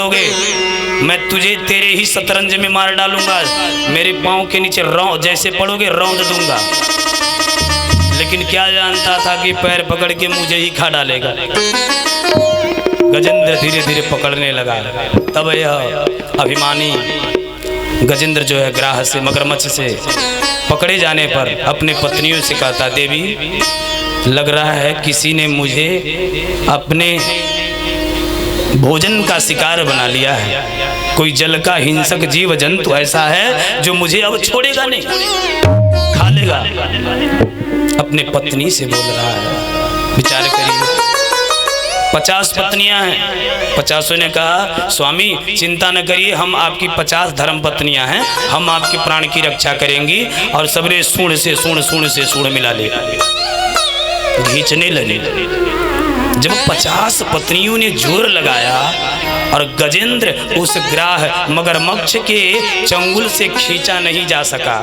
मैं तुझे तेरे ही शतरंज में मार डालूंगा, मेरे पाँव के नीचे रौंद जैसे पड़ोगे रौंद दूंगा। लेकिन क्या जानता था कि पैर पकड़ के मुझे ही खा डालेगा। गजेंद्र धीरे धीरे पकड़ने लगा। तब यह अभिमानी गजेंद्र जो है ग्राह से मगरमच्छ से पकड़े जाने पर अपने पत्नियों से कहता, देवी लग रहा है किसी ने मुझे अपने भोजन का शिकार बना लिया है। कोई जल का हिंसक जीव जंतु ऐसा है जो मुझे अब छोड़ेगा नहीं, खा लेगा। अपने पत्नी से बोल रहा है। विचार करिए, 50 पत्नियां हैं। 50 ने कहा, स्वामी चिंता न करिए, हम आपकी 50 धर्म पत्नियां हैं, हम आपके प्राण की रक्षा करेंगी। और सबने सूंड से सूंड मिला ले खींचने लगे। जब 50 पत्नियों ने जोर लगाया और गजेंद्र उस ग्राह मगरमच्छ के चंगुल से खींचा नहीं जा सका,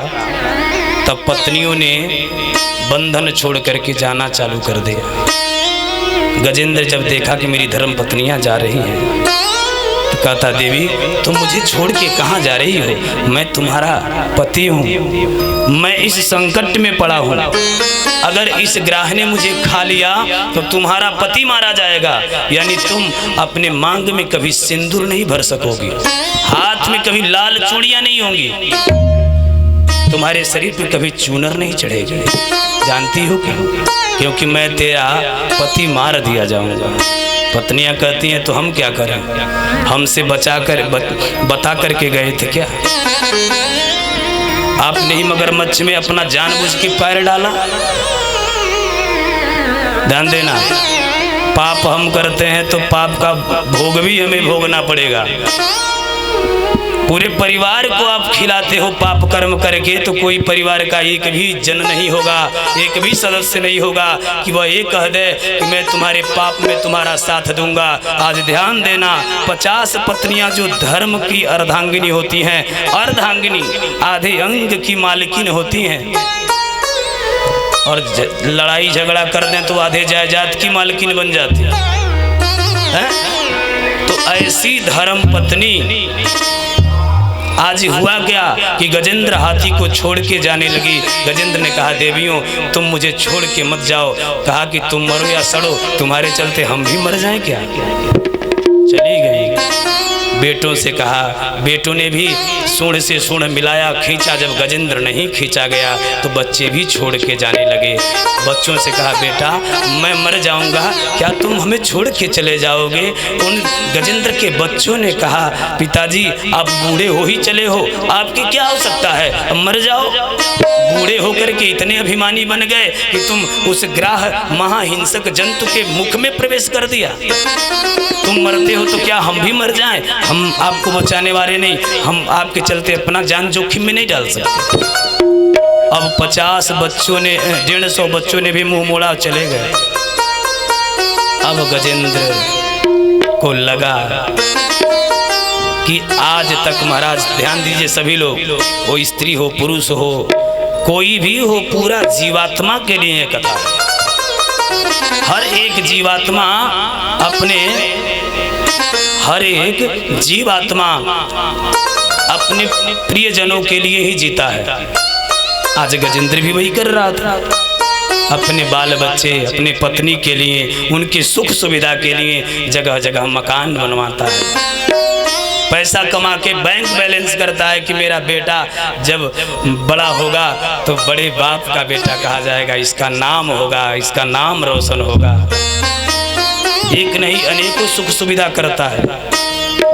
तब पत्नियों ने बंधन छोड़ करके जाना चालू कर दिया। गजेंद्र जब देखा कि मेरी धर्म पत्नियां जा रही हैं, तो कहता, देवी तुम मुझे छोड़ के कहाँ जा रही हो? मैं तुम्हारा पति हूँ, मैं इस संकट में पड़ा हूँ। अगर इस ग्राह ने मुझे खा लिया तो तुम्हारा पति मारा जाएगा, यानी तुम अपने मांग में कभी सिंदूर नहीं भर सकोगी, हाथ में कभी लाल चूड़ियाँ नहीं होंगी, तुम्हारे शरीर पे कभी चूनर नहीं चढ़ेगी। जानती हो क्यों? क्योंकि मैं तेरा पति मार दिया जाऊंगा। पत्नियां कहती हैं, तो हम क्या करें? हमसे बता करके गए थे क्या? आपने ही मगरमच्छ में अपना जानबूझ के पैर डाला। ध्यान देना, पाप हम करते हैं तो पाप का भोग भी हमें भोगना पड़ेगा। पूरे परिवार को आप खिलाते हो पाप कर्म करके, तो कोई परिवार का एक भी जन नहीं होगा, एक भी सदस्य नहीं होगा कि वह ये कह दे कि मैं तुम्हारे पाप में तुम्हारा साथ दूंगा। आज ध्यान देना, 50 पत्नियां जो धर्म की अर्धांगिनी होती हैं, अर्धांगिनी आधे अंग की मालकिन होती हैं, और लड़ाई झगड़ा कर दें तो आधे जायदाद की मालकिन बन जाती है। तो ऐसी धर्म पत्नी आज हुआ क्या कि गजेंद्र हाथी को छोड़ के जाने लगी। गजेंद्र ने कहा, देवियों तुम मुझे छोड़ के मत जाओ। कहा कि तुम मरो या सड़ो, तुम्हारे चलते हम भी मर जाएं क्या? चली गई। बेटों से कहा, बेटों ने भी सूंड से सूंड मिलाया, खींचा। जब गजेंद्र नहीं खींचा गया तो बच्चे भी छोड़ के जाने लगे। बच्चों से कहा, बेटा मैं मर जाऊंगा, क्या तुम हमें छोड़ के चले जाओगे? उन गजेंद्र के बच्चों ने कहा, पिताजी आप बूढ़े हो ही चले हो, आपकी क्या हो सकता है, अब मर जाओ। बूढ़े होकर के इतने अभिमानी बन गए कि तुम उस ग्राह महाहिंसक जंतु के मुख में प्रवेश कर दिया। तुम मरते हो तो क्या हम भी मर जाएं? हम आपको बचाने वाले नहीं, हम आपके चलते अपना जान जोखिम में नहीं डाल सकते। अब 50 बच्चों ने 150 बच्चों ने भी मुंह मोड़ा चले गए। अब गजेंद्र को लगा कि आज तक, महाराज ध्यान दीजिए सभी लोग, वो स्त्री हो पुरुष हो कोई भी हो, पूरा जीवात्मा के लिए कथा है। हर एक जीवात्मा अपने प्रियजनों के लिए ही जीता है। आज गजेंद्र भी वही कर रहा था, अपने बाल बच्चे, अपने पत्नी के लिए, उनकी सुख सुविधा के लिए जगह जगह मकान बनवाता है, पैसा कमा के बैंक बैलेंस करता है कि मेरा बेटा जब बड़ा होगा तो बड़े बाप का बेटा कहा जाएगा, इसका नाम होगा, इसका नाम रोशन होगा। एक नहीं अनेकों सुख सुविधा करता है।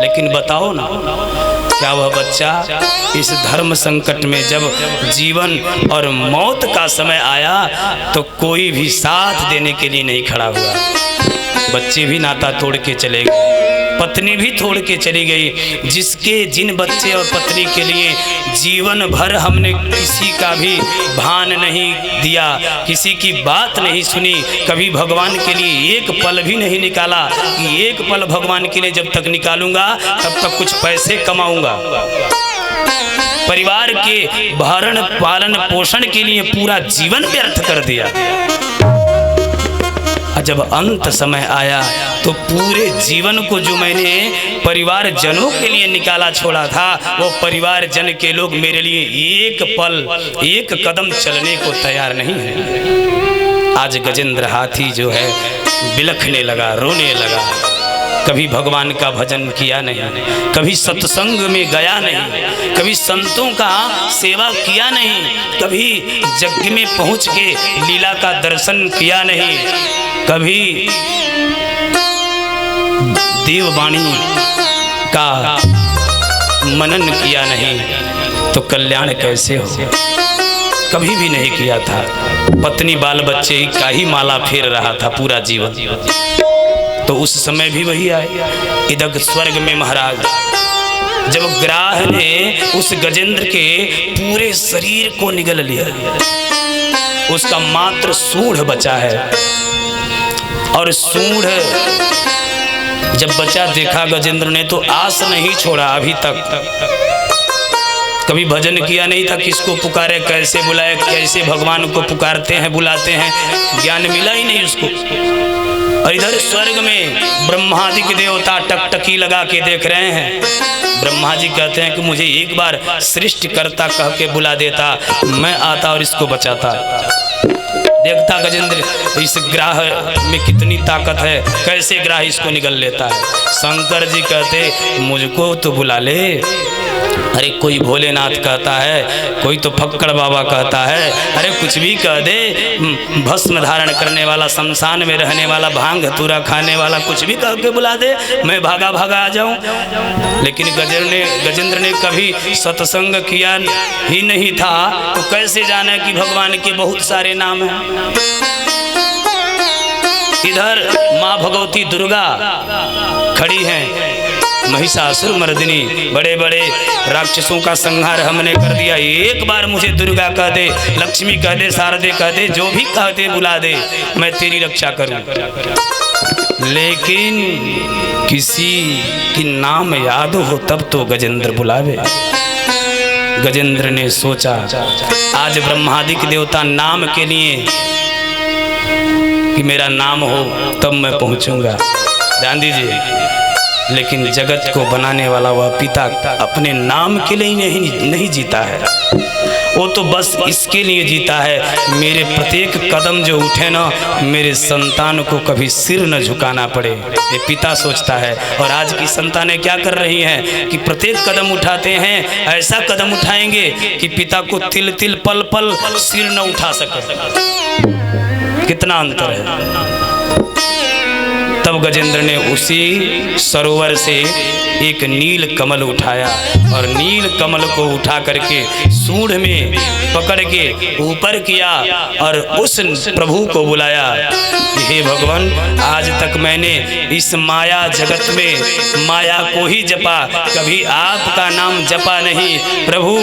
लेकिन बताओ ना, क्या वह बच्चा इस धर्म संकट में जब जीवन और मौत का समय आया तो कोई भी साथ देने के लिए नहीं खड़ा हुआ? बच्चे भी नाता तोड़ के चले गए, पत्नी भी छोड़ के चली गई। जिन बच्चे और पत्नी के लिए जीवन भर हमने किसी का भी भान नहीं दिया, किसी की बात नहीं सुनी, कभी भगवान के लिए एक पल भी नहीं निकाला कि एक पल भगवान के लिए जब तक निकालूंगा तब तक कुछ पैसे कमाऊंगा, परिवार के भरण पालन पोषण के लिए पूरा जीवन व्यर्थ कर दिया। जब अंत समय आया तो पूरे जीवन को जो मैंने परिवार जनों के लिए निकाला छोड़ा था, वो परिवार जन के लोग मेरे लिए एक पल एक कदम चलने को तैयार नहीं है। आज गजेंद्र हाथी जो है बिलखने लगा, रोने लगा। कभी भगवान का भजन किया नहीं, कभी सत्संग में गया नहीं, कभी संतों का सेवा किया नहीं, कभी यज्ञ में पहुंच के लीला का दर्शन किया नहीं, कभी देववाणी का मनन किया नहीं, तो कल्याण कैसे हो? कभी भी नहीं किया था। पत्नी बाल बच्चे का ही माला फेर रहा था पूरा जीवन। तो उस समय भी वही आए इधर स्वर्ग में महाराज, जब ग्राह ने उस गजेंद्र के पूरे शरीर को निगल लिया, उसका मात्र सूंड बचा है। और सूंड जब बचा देखा गजेंद्र ने तो आस नहीं छोड़ा अभी तक। कभी भजन किया नहीं था, किसको पुकारे, कैसे बुलाए, कैसे भगवान को पुकारते हैं बुलाते हैं, ज्ञान मिला ही नहीं उसको। और इधर स्वर्ग में ब्रह्मादि के देवता टकटकी लगा के देख रहे हैं। ब्रह्मा जी कहते हैं कि मुझे एक बार सृष्टिकर्ता कह के बुला देता, मैं आता और इसको बचाता। देखता गजेंद्र इस ग्राह में कितनी ताकत है, कैसे ग्राह इसको निगल लेता है। शंकर जी कहते मुझको तो बुला ले। अरे कोई भोलेनाथ कहता है, कोई तो फक्कड़ बाबा कहता है, अरे कुछ भी कह दे, भस्म धारण करने वाला, शमशान में रहने वाला, भांग धतूरा खाने वाला, कुछ भी कह के बुला दे, मैं भागा भागा आ जाऊं। लेकिन गजेंद्र ने कभी सत्संग किया ही नहीं था, तो कैसे जाने कि भगवान के बहुत सारे नाम हैं। इधर माँ भगवती दुर्गा खड़ी हैं, महिषासुर मर्दिनी, बड़े बड़े राक्षसों का संहार हमने कर दिया। एक बार मुझे दुर्गा कह दे, लक्ष्मी कह दे, शारदे कह दे, जो भी कह दे बुला दे, मैं तेरी रक्षा करूं। लेकिन किसी की नाम याद हो तब तो गजेंद्र बुलावे। गजेंद्र ने सोचा आज ब्रह्मादिक देवता नाम के लिए कि मेरा नाम हो तब मैं पहुंचूंगा। ध्यान दीजिए, लेकिन जगत को बनाने वाला वह पिता अपने नाम के लिए नहीं जीता है, वो तो बस इसके लिए जीता है मेरे प्रत्येक कदम जो उठे ना, मेरे संतान को कभी सिर न झुकाना पड़े, ये पिता सोचता है। और आज की संतानें क्या कर रही हैं कि प्रत्येक कदम उठाते हैं, ऐसा कदम उठाएंगे कि पिता को तिल तिल पल पल सिर न उठा सके। कितना अंतर है। तब गजेंद्र ने उसी सरोवर से एक नील कमल उठाया और नील कमल को उठा करके सूंड में पकड़ के ऊपर किया और उस प्रभु को बुलाया। हे भगवान, आज तक मैंने इस माया जगत में माया को ही जपा, कभी आपका नाम जपा नहीं प्रभु।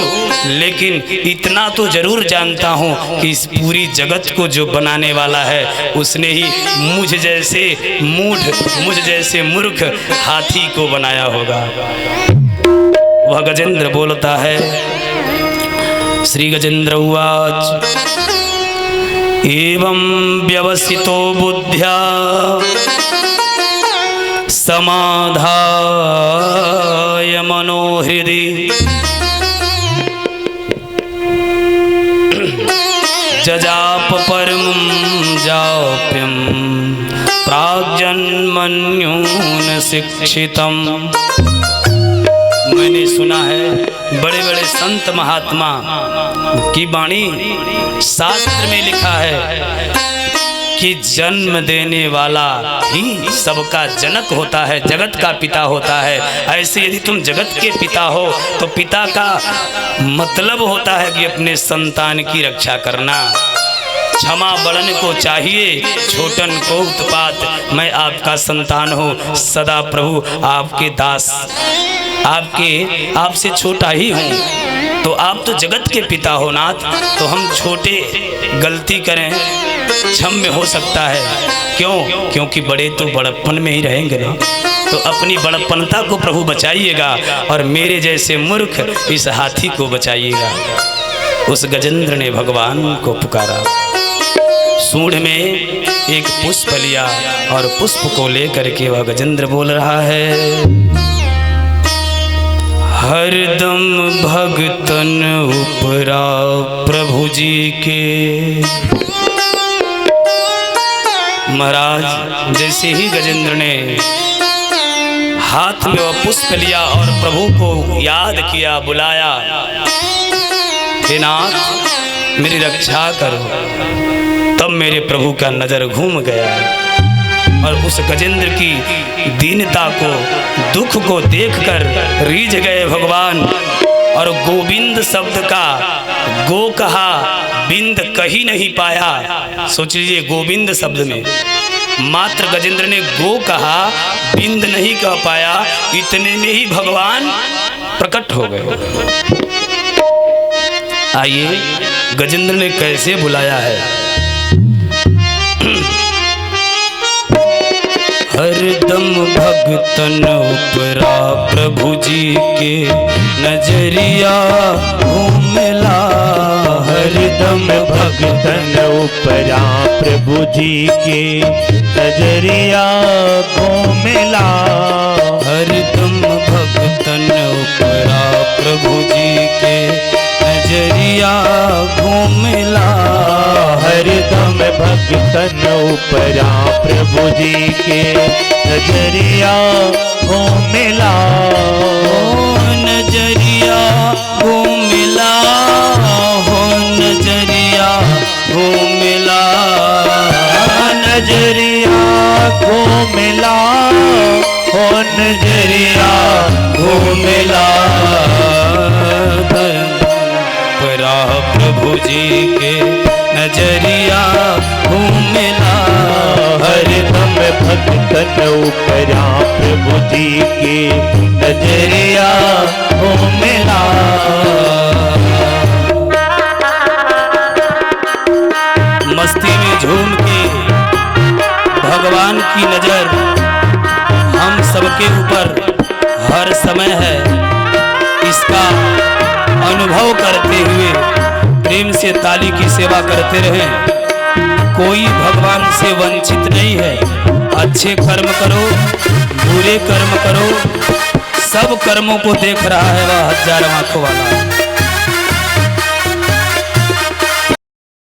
लेकिन इतना तो जरूर जानता हूँ कि इस पूरी जगत को जो बनाने वाला है उसने ही मुझ जैसे मूढ़, मुझ जैसे मूर्ख हाथी को बनाया होगा। वह गजेंद्र बोलता है, श्री गजेंद्र उवाच एवं व्यवसितो बुद्ध्या समाधाय मनोहृदि जजाप परमं जाप्यं प्राग्जन्मन्यून शिक्षितम। मैंने सुना है बड़े बड़े संत महात्मा की वाणी, शास्त्र में लिखा है कि जन्म देने वाला ही सबका जनक होता है, जगत का पिता होता है। ऐसे यदि तुम जगत के पिता हो तो पिता का मतलब होता है कि अपने संतान की रक्षा करना। क्षमा बड़न को चाहिए, छोटन को उत्पात। मैं आपका संतान हूँ, सदा प्रभु आपके दास, आपसे छोटा ही हूँ। तो आप तो जगत के पिता हो नाथ, तो हम छोटे गलती करें क्षम्य हो सकता है। क्यों? क्योंकि बड़े तो बड़प्पन में ही रहेंगे ना। तो अपनी बड़प्पनता को प्रभु बचाइएगा और मेरे जैसे मूर्ख इस हाथी को बचाइएगा। उस गजेंद्र ने भगवान को पुकारा। सूंड में एक पुष्प लिया और पुष्प को लेकर के वह गजेंद्र बोल रहा है, हरदम भगतन उपरा प्रभु जी के। महाराज जैसे ही गजेंद्र ने हाथ में वह पुष्प लिया और प्रभु को याद किया, बुलाया, हे नाथ मेरी रक्षा करो, तब मेरे प्रभु का नजर घूम गया और उस गजेंद्र की दीनता को, दुख को देखकर रीझ गए भगवान। और गोविंद शब्द का गो कहा, बिंद कहीं नहीं पाया। सोच लीजिए, गोविंद शब्द में मात्र गजेंद्र ने गो कहा, बिंद नहीं कह पाया, इतने में ही भगवान प्रकट हो गए। आइए गजेंद्र ने कैसे बुलाया है, हरदम भगतन उपरा प्रभु जी के नजरिया घूमला, हरदम भगतन उपरा प्रभु जी के नजरिया घूमला, हरदम भगतन उपरा प्रभु जी के नजरिया घूमला, हरदम भगतन उपरा प्रभु जी के नजरिया घूमला, नजरिया घूमला, हो नजरिया घूमला, नजरिया घूमला, हो नजरिया घूमला, परा प्रभु जी के नजरिया घूमला, हरदम भगतन उपरा प्रभु जी के नजरिया घूमला। मस्ती में झूम के भगवान की नजर हम सबके ऊपर हर समय है, इसका अनुभव करते हुए प्रेम से ताली की सेवा करते रहें। कोई भगवान से वंचित नहीं है। अच्छे कर्म करो, बुरे कर्म करो, सब कर्मों को देख रहा है वह हजारों आंखों वाला।